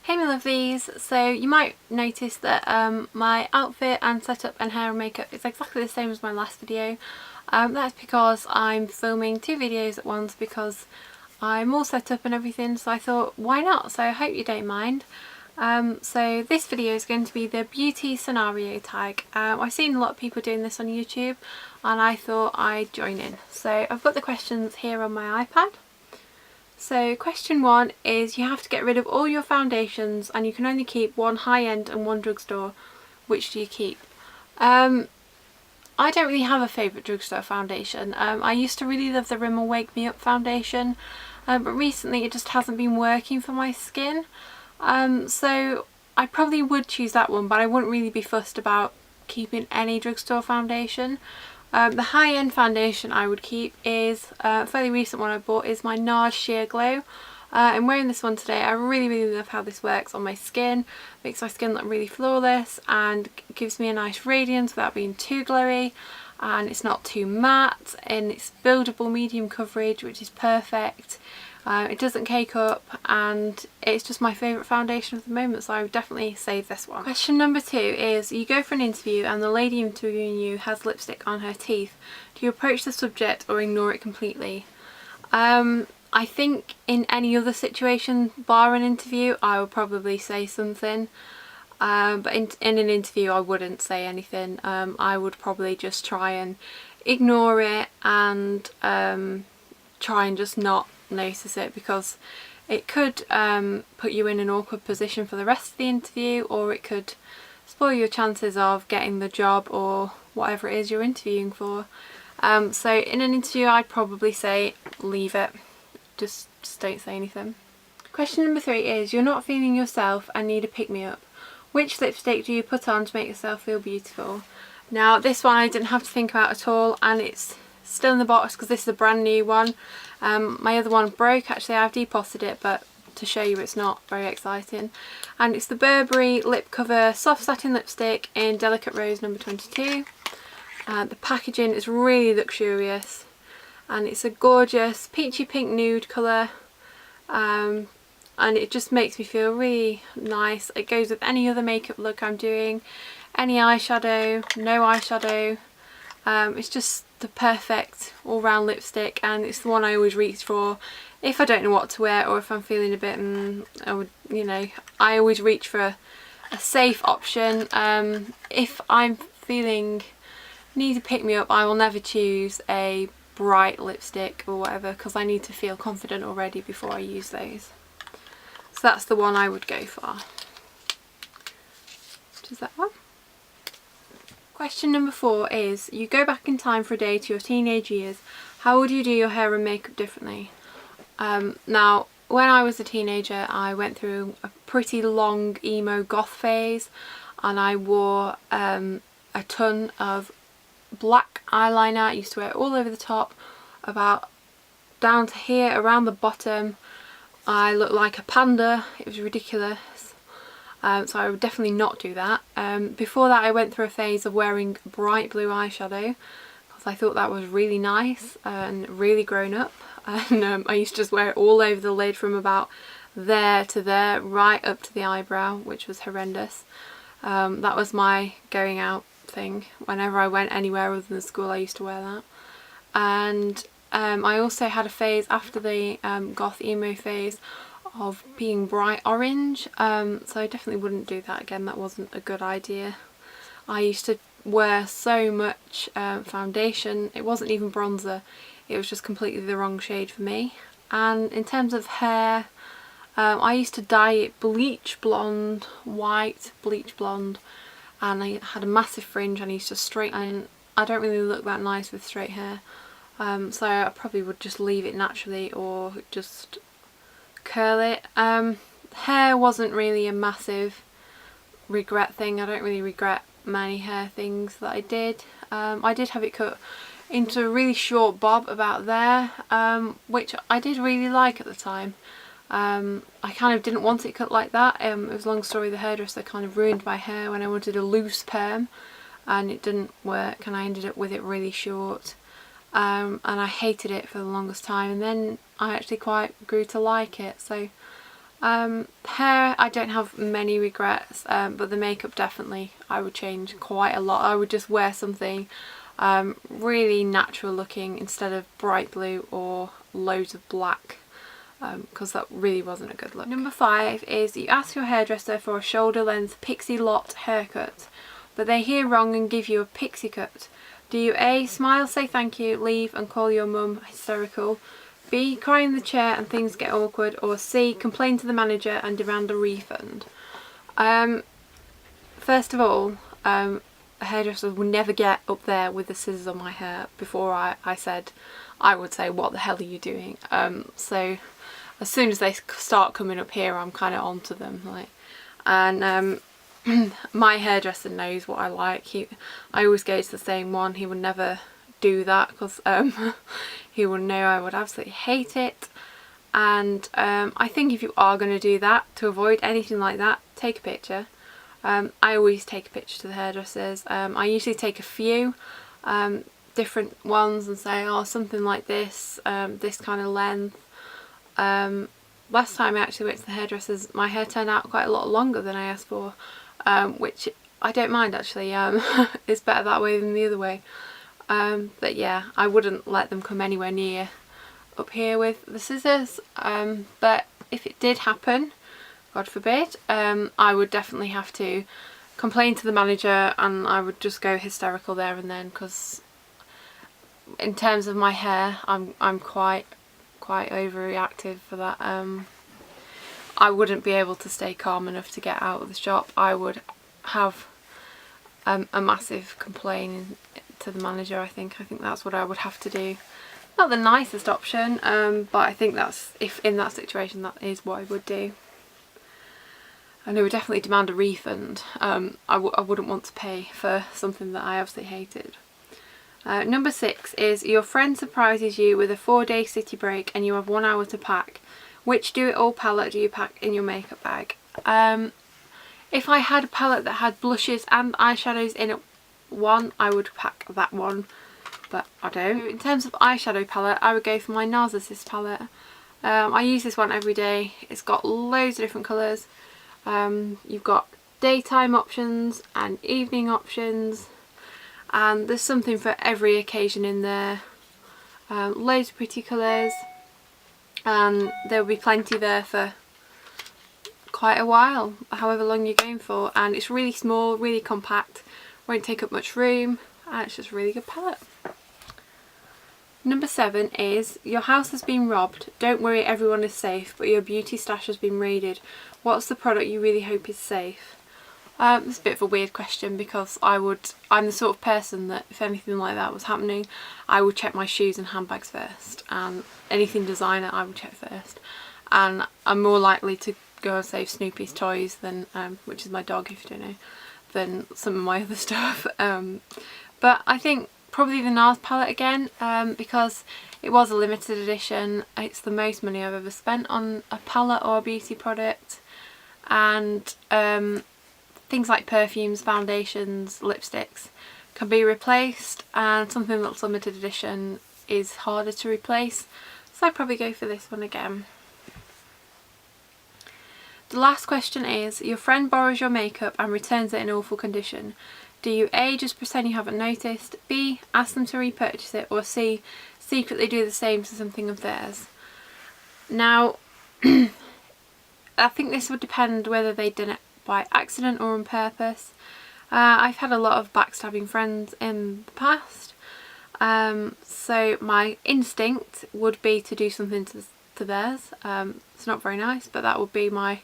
Hey my lovelies, so you might notice that my outfit and setup and hair and makeup is exactly the same as my last video. That's because I'm filming two videos at once because I'm all set up and everything, so I thought why not, so I hope you don't mind. So this video is going to be the beauty scenario tag. I've seen a lot of people doing this on YouTube and I thought I'd join in. So I've got the questions here on my iPad. So question 1 is you have to get rid of all your foundations and you can only keep one high-end and one drugstore. Which do you keep? I don't really have a favourite drugstore foundation. I used to really love the Rimmel Wake Me Up foundation, but recently it just hasn't been working for my skin. So I probably would choose that one, but I wouldn't really be fussed about keeping any drugstore foundation. The high-end foundation I would keep is a fairly recent one I bought, is my NARS Sheer Glow. I'm wearing this one today. I really love how this works on my skin. Makes my skin look really flawless and gives me a nice radiance without being too glowy, and it's not too matte, and it's buildable medium coverage, which is perfect. It doesn't cake up and it's just my favourite foundation at the moment, so I would definitely save this one. Question number 2 is you go for an interview and the lady interviewing you has lipstick on her teeth. Do you approach the subject or ignore it completely? I think in any other situation bar an interview I would probably say something, but in an interview I wouldn't say anything. I would probably just try and ignore it and try and just not notice it, because it could put you in an awkward position for the rest of the interview, or it could spoil your chances of getting the job or whatever it is you're interviewing for. So in an interview I'd probably say leave it, just don't say anything. Question number 3 is you're not feeling yourself and need a pick-me-up. Which lipstick do you put on to make yourself feel beautiful? Now this one I didn't have to think about at all, and it's still in the box because this is a brand new one. My other one broke, actually I've depotted it, but to show you it's not very exciting. And it's the Burberry Lip Cover Soft Satin Lipstick in Delicate Rose number 22. The packaging is really luxurious and it's a gorgeous peachy pink nude colour, and it just makes me feel really nice. It goes with any other makeup look I'm doing, any eyeshadow, no eyeshadow. It's just the perfect all-round lipstick, and it's the one I always reach for if I don't know what to wear, or if I'm feeling a bit I always reach for a safe option. If I'm feeling need to pick me up, I will never choose a bright lipstick or whatever, because I need to feel confident already before I use those. So that's the one I would go for. Which is that one. Question number 4 is you go back in time for a day to your teenage years. How would you do your hair and makeup differently? Now when I was a teenager I went through a pretty long emo goth phase, and I wore a ton of black eyeliner. I used to wear it all over the top, about down to here around the bottom. I looked like a panda. It was ridiculous. So I would definitely not do that. Before that I went through a phase of wearing bright blue eyeshadow because I thought that was really nice and really grown up, and I used to just wear it all over the lid from about there to there, right up to the eyebrow, which was horrendous. That was my going out thing. Whenever I went anywhere other than school I used to wear that. And I also had a phase after the goth emo phase of being bright orange, so I definitely wouldn't do that again. That wasn't a good idea. I used to wear so much foundation, it wasn't even bronzer, it was just completely the wrong shade for me. And in terms of hair, I used to dye it bleach blonde, white bleach blonde, and I had a massive fringe and I used to straighten, and I don't really look that nice with straight hair, so I probably would just leave it naturally or just curl it. Hair wasn't really a massive regret thing. I don't really regret many hair things that I did. I did have it cut into a really short bob about there, which I did really like at the time. I kind of didn't want it cut like that. It was a long story. The hairdresser kind of ruined my hair when I wanted a loose perm, and it didn't work, and I ended up with it really short. And I hated it for the longest time, and then I actually quite grew to like it, so Hair, I don't have many regrets, but the makeup definitely I would change quite a lot. I would just wear something really natural looking instead of bright blue or loads of black, because that really wasn't a good look. Number 5 is you ask your hairdresser for a shoulder length pixie lot haircut, but they hear wrong and give you a pixie cut. Do you A, smile, say thank you, leave and call your mum hysterical, B, cry in the chair and things get awkward, or C, complain to the manager and demand a refund? First of all, a hairdresser would never get up there with the scissors on my hair before I said, I would say, what the hell are you doing? So as soon as they start coming up here, I'm kind of onto them, like, and my hairdresser knows what I like. I always go to the same one. He would never do that because he would know I would absolutely hate it. And I think if you are going to do that, to avoid anything like that, take a picture. I always take a picture to the hairdressers. I usually take a few different ones and say, oh, something like this, this kind of length. Last time I actually went to the hairdressers, my hair turned out quite a lot longer than I asked for, which I don't mind actually. It's better that way than the other way. But yeah, I wouldn't let them come anywhere near up here with the scissors. But if it did happen, God forbid, I would definitely have to complain to the manager, and I would just go hysterical there and then, because in terms of my hair, I'm quite overreactive for that. I wouldn't be able to stay calm enough to get out of the shop. I would have a massive complaint to the manager. I think that's what I would have to do. Not the nicest option, but I think that's, if in that situation, that is what I would do. And I would definitely demand a refund. I wouldn't want to pay for something that I absolutely hated. Number 6 is your friend surprises you with a 4-day city break and you have 1 hour to pack. Which do it all palette do you pack in your makeup bag? If I had a palette that had blushes and eyeshadows in it one, I would pack that one, but I don't. In terms of eyeshadow palette, I would go for my Narcissus palette. I use this one every day. It's got loads of different colours. You've got daytime options and evening options, and there's something for every occasion in there. Loads of pretty colours, and there'll be plenty there for quite a while, however long you're going for. And it's really small, really compact, won't take up much room, and it's just a really good palette. Number 7 is your house has been robbed. Don't worry, everyone is safe, but your beauty stash has been raided. What's the product you really hope is safe? It's a bit of a weird question, because I'm the sort of person that if anything like that was happening, I would check my shoes and handbags first, and anything designer I would check first. And I'm more likely to go and save Snoopy's toys than, which is my dog if you don't know, than some of my other stuff. But I think probably the NARS palette again, because it was a limited edition. It's the most money I've ever spent on a palette or a beauty product. And things like perfumes, foundations, lipsticks can be replaced, and something that's limited edition is harder to replace, so I'd probably go for this one again. The last question is, your friend borrows your makeup and returns it in awful condition. Do you A, just pretend you haven't noticed, B, ask them to repurchase it, or C, secretly do the same to something of theirs? Now, I think this would depend whether they'd done it by accident or on purpose. I've had a lot of backstabbing friends in the past, so my instinct would be to do something to theirs. It's not very nice, but that would be my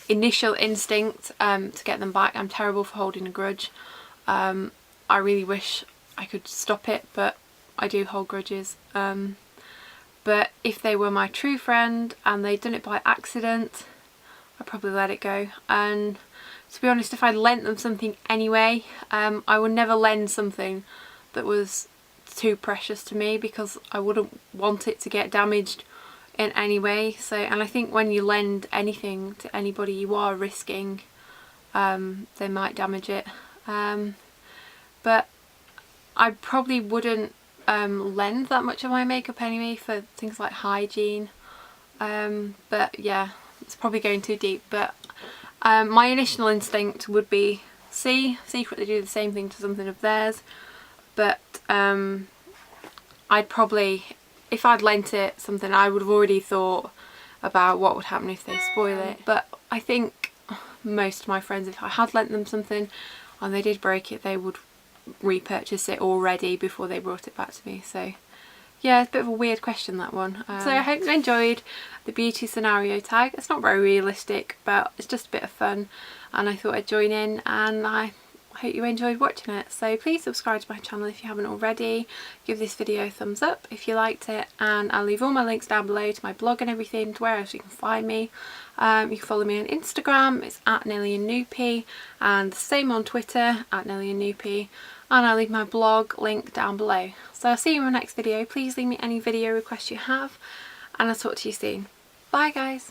initial instinct, to get them back. I'm terrible for holding a grudge. I really wish I could stop it, but I do hold grudges. But if they were my true friend and they'd done it by accident, I'd probably let it go. And to be honest, if I lent them something anyway, I would never lend something that was too precious to me, because I wouldn't want it to get damaged in any way. So, and I think when you lend anything to anybody, you are risking they might damage it. But I probably wouldn't lend that much of my makeup anyway for things like hygiene. But yeah, it's probably going too deep, but my initial instinct would be secretly do the same thing to something of theirs, but I'd probably, if I'd lent it something, I would have already thought about what would happen if they spoil it. But I think most of my friends, if I had lent them something and they did break it, they would repurchase it already before they brought it back to me. So yeah, it's a bit of a weird question, that one. So I hope you enjoyed the beauty scenario tag. It's not very realistic, but it's just a bit of fun, and I thought I'd join in, and I hope you enjoyed watching it. So please subscribe to my channel if you haven't already. Give this video a thumbs up if you liked it, and I'll leave all my links down below to my blog and everything, to where else you can find me. You can follow me on Instagram, it's at Nelly&Noopy, and the same on Twitter, at Nelly&Noopy, and I'll leave my blog link down below. So I'll see you in my next video. Please leave me any video requests you have, and I'll talk to you soon. Bye guys!